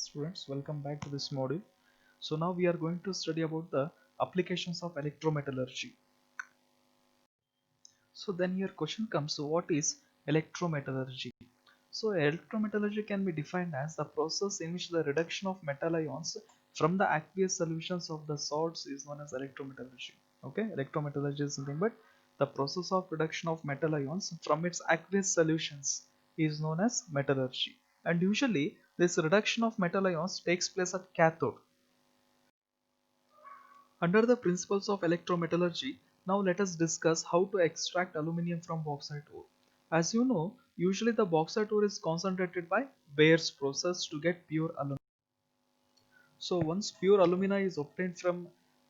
Students, welcome back to this module. So now we are going to study about the applications of electrometallurgy. So then your question comes, so what is electrometallurgy? So electrometallurgy can be defined as the process in which the reduction of metal ions from the aqueous solutions of the salts is known as electrometallurgy. Okay, electrometallurgy is nothing but the process of reduction of metal ions from its aqueous solutions is known as metallurgy. And usually this reduction of metal ions takes place at cathode. Under the principles of electrometallurgy, now let us discuss how to extract aluminium from bauxite ore. As you know, usually the bauxite ore is concentrated by Bayer's process to get pure alumina. So once pure alumina is obtained from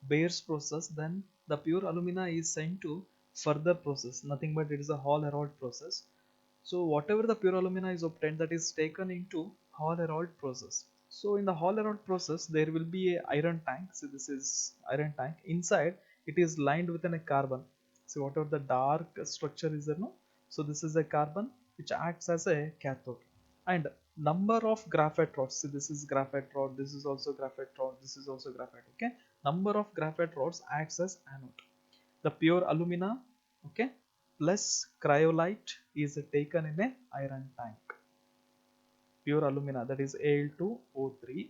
Bayer's process, then the pure alumina is sent to further process, nothing but it is a Hall-Héroult process. So whatever the pure alumina is obtained, that is taken into Hall-Héroult process. So in the Hall-Héroult process, there will be a iron tank. So this is iron tank. Inside, it is lined with a carbon. So whatever the dark structure is there, no. So this is a carbon which acts as a cathode. And number of graphite rods. So this is graphite rod. This is also graphite rod. This is also graphite. Okay. Number of graphite rods acts as anode. The pure alumina, okay, plus cryolite is taken in a iron tank. Pure alumina, that is Al2O3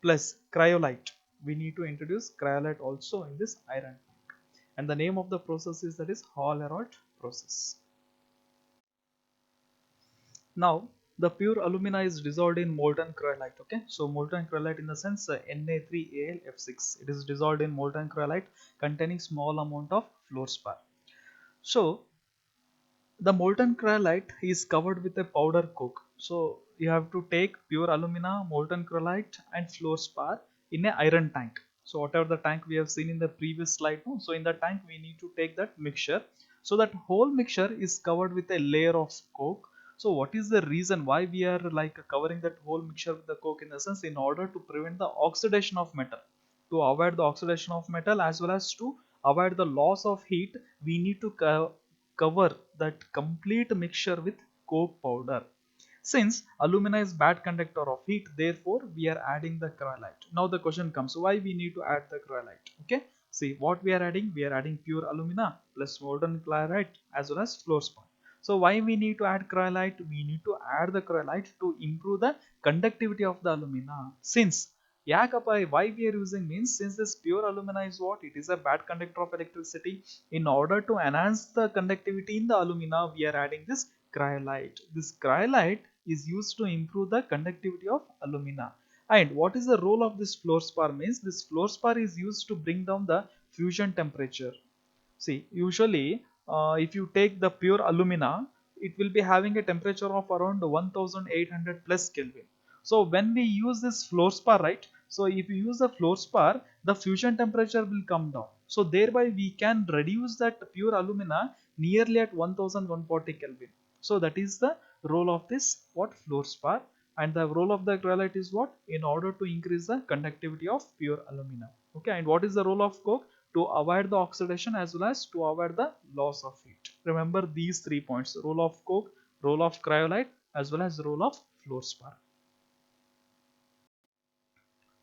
plus cryolite. We need to introduce cryolite also in this iron tank. And the name of the process is, that is, Hall-Héroult process. Now the pure alumina is dissolved in molten cryolite. Okay, so molten cryolite in the sense Na3AlF6. It is dissolved in molten cryolite containing small amount of fluorspar. So the molten cryolite is covered with a powder coke. So you have to take pure alumina, molten cryolite and fluorspar in a iron tank. So whatever the tank we have seen in the previous slide, no? So in the tank we need to take that mixture. So that whole mixture is covered with a layer of coke. So what is the reason why we are like covering that whole mixture with the coke? In the sense, in order to prevent the oxidation of metal, to avoid the oxidation of metal as well as to avoid the loss of heat, we need to cover that complete mixture with coke powder. Since alumina is bad conductor of heat, therefore we are adding the cryolite. Now the question comes, why we need to add the cryolite? Okay, see what we are adding. We are adding pure alumina plus molten cryolite as well as fluorspar. So why we need to add cryolite? We need to add the cryolite to improve the conductivity of the alumina. Since Yakapai, why we are using means, since this pure alumina is what? It is a bad conductor of electricity. In order to enhance the conductivity in the alumina, we are adding this cryolite. This cryolite is used to improve the conductivity of alumina. And what is the role of this fluorspar? Means this fluorspar is used to bring down the fusion temperature. See, usually if you take the pure alumina, it will be having a temperature of around 1800 plus Kelvin. So when we use this fluorspar, right? So if you use the fluorspar, the fusion temperature will come down. So thereby we can reduce that pure alumina nearly at 1140 Kelvin. So that is the role of this what fluorspar. And the role of the cryolite is what? In order to increase the conductivity of pure alumina. Okay, and what is the role of coke? To avoid the oxidation as well as to avoid the loss of heat. Remember these 3 points: role of coke, role of cryolite as well as role of fluorspar.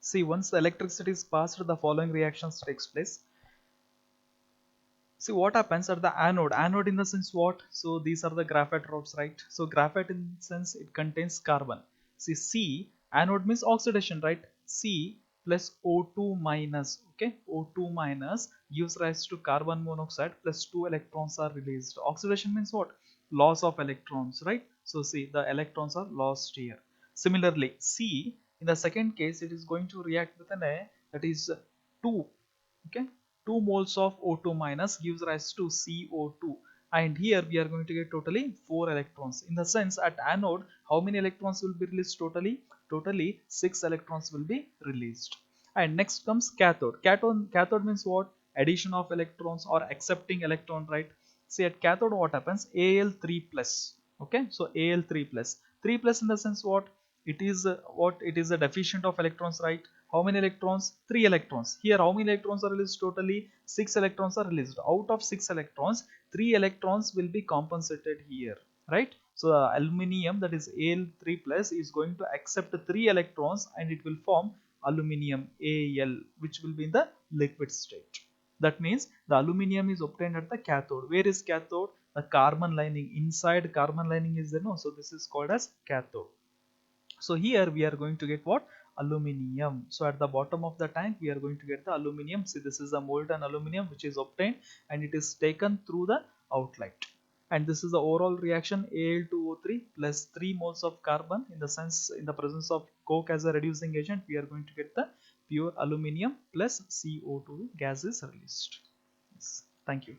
See, once the electricity is passed, the following reactions takes place. See what happens at the anode. Anode in the sense what? So these are the graphite rods, right? So graphite in the sense it contains carbon. See, C, anode means oxidation, right? C plus O2 minus, okay? O2 minus gives rise to carbon monoxide plus 2 electrons are released. Oxidation means what? Loss of electrons, right? So see, the electrons are lost here. Similarly, C, in the second case, it is going to react with an A, that is 2, okay? 2 moles of O2 minus gives rise to CO2, and here we are going to get totally 4 electrons. In the sense, at anode how many electrons will be released totally 6 electrons will be released. And next comes cathode. Cathode means what? Addition of electrons or accepting electron, right? See, at cathode what happens? Al3 plus, okay? So Al3 plus, 3 plus in the sense what? It is what? It is a deficient of electrons, right? How many electrons? 3 electrons. Here how many electrons are released? Totally 6 electrons are released. Out of 6 electrons, 3 electrons will be compensated here, right? So the aluminium, that is Al3 plus, is going to accept 3 electrons and it will form aluminium Al, which will be in the liquid state. That means the aluminium is obtained at the cathode. Where is cathode? The carbon lining. Inside carbon lining is there, no? So this is called as cathode. So here we are going to get what? Aluminium. So at the bottom of the tank we are going to get the aluminium. See, this is the molten aluminium which is obtained and it is taken through the outlet. And this is the overall reaction, Al2O3 plus 3 moles of carbon. In the sense, in the presence of coke as a reducing agent, we are going to get the pure aluminium plus CO2 gas is released. Yes. Thank you.